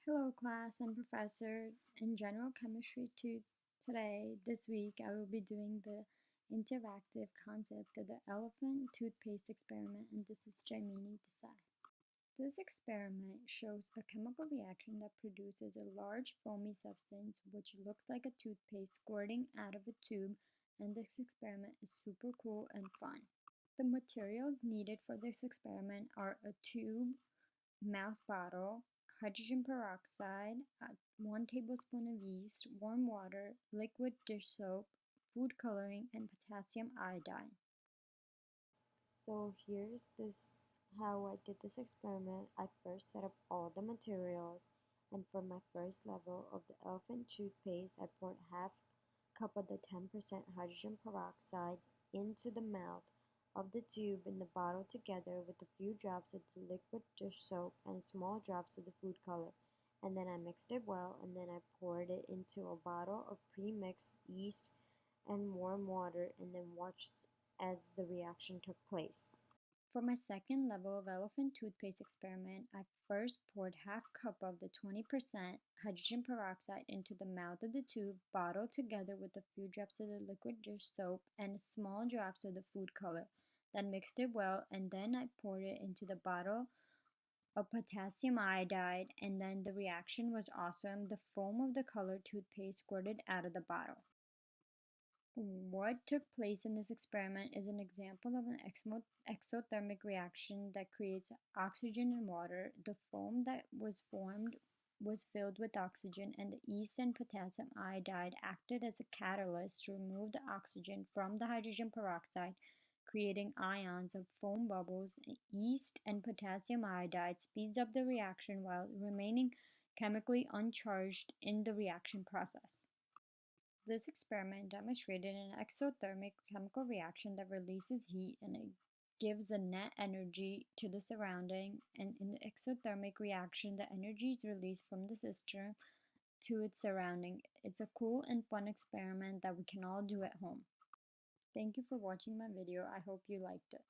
Hello class and professor. In general chemistry this week, I will be doing the interactive concept of the elephant toothpaste experiment, and this is Desai. This experiment shows a chemical reaction that produces a large foamy substance which looks like a toothpaste squirting out of a tube, and this experiment is super cool and fun. The materials needed for this experiment are a tube, mouth bottle, hydrogen peroxide, 1 tablespoon of yeast, warm water, liquid dish soap, food coloring, and potassium iodide. So here's how I did this experiment. I first set up all the materials, and for my first level of the elephant toothpaste, I poured half cup of the 10% hydrogen peroxide into the mouth of the tube in the bottle together with a few drops of the liquid dish soap and small drops of the food color. And then I mixed it well, and then I poured it into a bottle of pre-mixed yeast and warm water, and then watched as the reaction took place. For my second level of elephant toothpaste experiment, I first poured half cup of the 20% hydrogen peroxide into the mouth of the tube bottle together with a few drops of the liquid dish soap and small drops of the food color. Then mixed it well, and then I poured it into the bottle of potassium iodide, and then the reaction was awesome. The foam of the colored toothpaste squirted out of the bottle. What took place in this experiment is an example of an exothermic reaction that creates oxygen and water. The foam that was formed was filled with oxygen, and the yeast and potassium iodide acted as a catalyst to remove the oxygen from the hydrogen peroxide, creating ions of foam bubbles. Yeast and potassium iodide speeds up the reaction while remaining chemically uncharged in the reaction process. This experiment demonstrated an exothermic chemical reaction that releases heat and it gives a net energy to the surrounding, and in the exothermic reaction the energy is released from the system to its surrounding. It's a cool and fun experiment that we can all do at home. Thank you for watching my video. I hope you liked it.